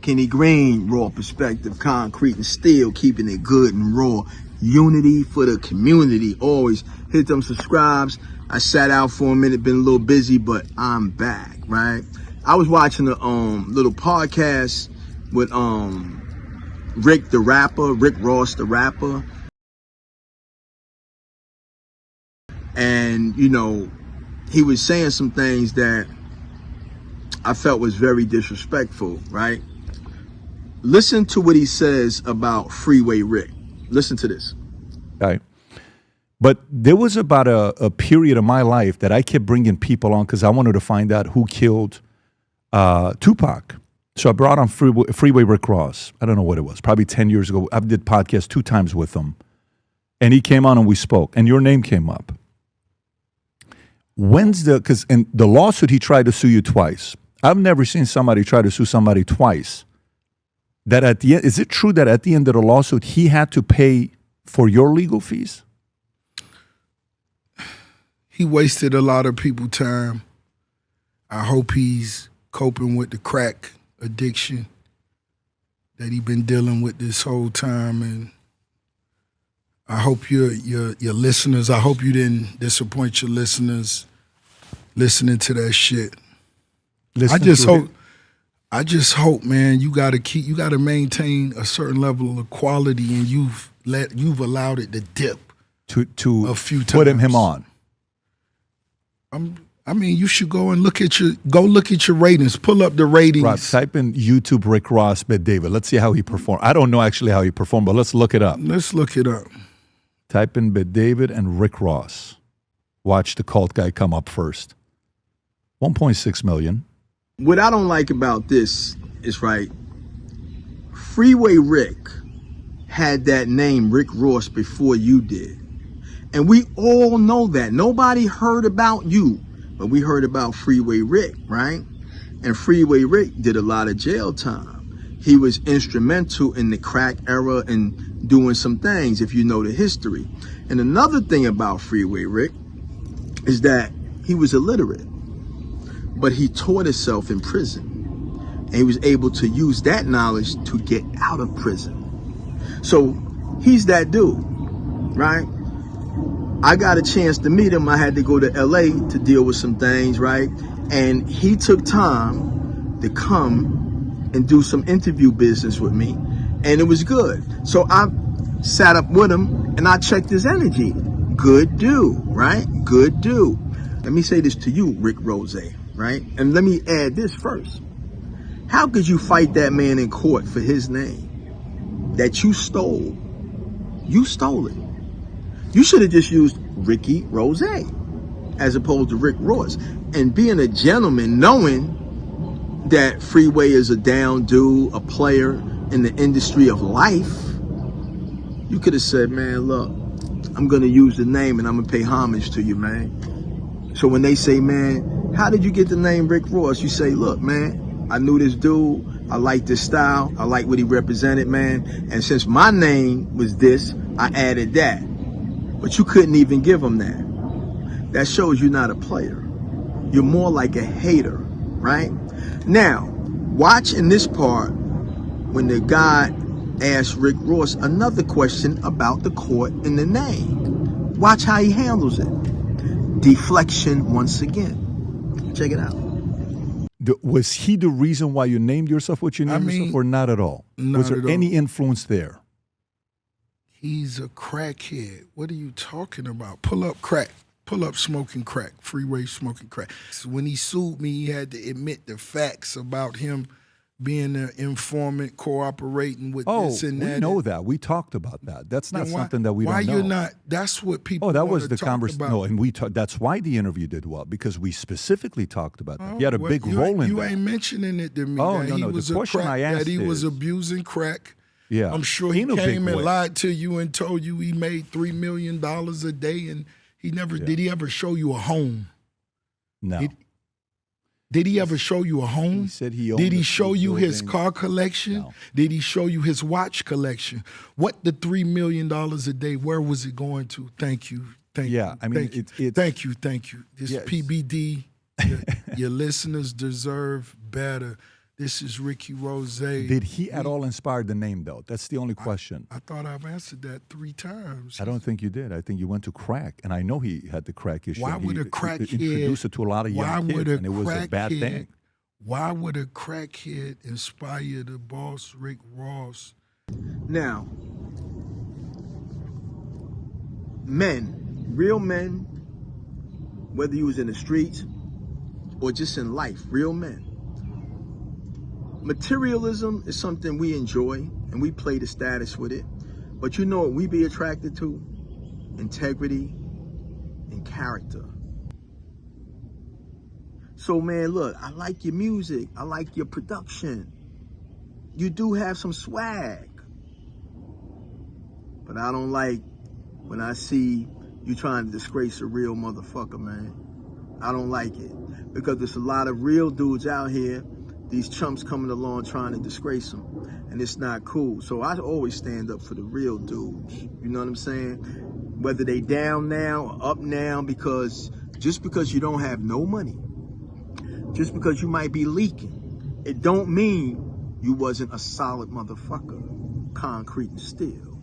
Kenny Green, raw perspective, concrete and steel, keeping it good and raw. Unity for the community. Always hit them subscribes. I sat out for a minute, been a little busy, but I'm back, right? I was watching a little podcast with Rick the rapper, Rick Ross the rapper. And, you know, he was saying some things that I felt was very disrespectful, right? Listen to what he says about Freeway Rick. Listen to this. Okay. But there was about a period of my life that I kept bringing people on because I wanted to find out who killed Tupac. So I brought on Freeway Rick Ross. I don't know what it was, probably 10 years ago. I did podcasts 2 times with him. And he came on and we spoke. And your name came up. Because in the lawsuit, he tried to sue you twice. I've never seen somebody try to sue somebody twice. That at the end, is it true that at the end of the lawsuit, he had to pay for your legal fees? He wasted a lot of people's time. I hope he's coping with the crack addiction that he's been dealing with this whole time. And I hope your listeners, I hope you didn't disappoint your listeners listening to that shit. I just hope, man, you gotta maintain a certain level of quality, and you've allowed it to dip to a few times. Put him on. I mean, you should go look at your ratings. Pull up the ratings. Rob, type in YouTube Rick Ross Bet David. Let's see how he performed. I don't know actually how he performed, but let's look it up. Let's look it up. Type in Bet David and Rick Ross. Watch the cult guy come up first. 1.6 million. What I don't like about this is, right, Freeway Rick had that name Rick Ross before you did. And we all know that. Nobody heard about you, but we heard about Freeway Rick, right? And Freeway Rick did a lot of jail time. He was instrumental in the crack era and doing some things, if you know the history. And another thing about Freeway Rick is that he was illiterate, but he taught himself in prison. And he was able to use that knowledge to get out of prison. So he's that dude, right? I got a chance to meet him. I had to go to LA to deal with some things, right? And he took time to come and do some interview business with me. And it was good. So I sat up with him and I checked his energy. Good dude, right? Good dude. Let me say this to you, Rick Rose, right? And let me add this first. How could you fight that man in court for his name that you stole? You stole it. You should have just used Ricky Rose as opposed to Rick Ross. And being a gentleman, knowing that Freeway is a down dude, a player in the industry of life, you could have said, man, look, I'm going to use the name and I'm going to pay homage to you, man. So when they say, man, how did you get the name Rick Ross? You say, look, man, I knew this dude. I like this style. I like what he represented, man. And since my name was this, I added that. But you couldn't even give him that. That shows you're not a player. You're more like a hater, right? Now, watch in this part when the guy asked Rick Ross another question about the court and the name. Watch how he handles it. Deflection once again. Check it out. Was he the reason why you named yourself what you named yourself, or not at all? Was there any influence there? He's a crackhead. What are you talking about? Pull up crack. Pull up smoking crack. Freeway smoking crack. So when he sued me, he had to admit the facts about him being an informant, cooperating with this and that. We know that. We talked about that. That's not something that we don't know. Why you're not? That's what people. Oh, that was the conversation. No, and that's why the interview did well, because we specifically talked about that. He had a big role in that. You ain't mentioning it to me. Oh, no. The question I asked that he was abusing crack. Yeah, I'm sure he came and lied to you and told you he made $3 million a day, and he never did. He ever show you a home? No. Did he ever show you a home? He said he owned. Did he show you his building. car collection? No. Did he show you his watch collection? What the $3 million a day? Where was it going to? Thank you. Thank you. I mean, thank you. This PBD, your listeners deserve better. This is Ricky Rose. Did he at all inspire the name, though? That's the only question. I thought I've answered that 3 times. I don't think you did. I think you went to crack, and I know he had the crack issue. Why would He a crackhead introduced it to a lot of young kids, and it was a bad thing? Why would a crackhead inspire the boss Rick Ross? Now, men, real men, whether you was in the streets or just in life, real men. Materialism is something we enjoy and we play the status with it. But you know what we be attracted to? Integrity and character. So man, look, I like your music. I like your production. You do have some swag. But I don't like when I see you trying to disgrace a real motherfucker, man. I don't like it. Because there's a lot of real dudes out here, these chumps coming along trying to disgrace them. And it's not cool. So I always stand up for the real dudes. You know what I'm saying? Whether they down now or up now, because just because you don't have no money, just because you might be leaking, it don't mean you wasn't a solid motherfucker, concrete and steel.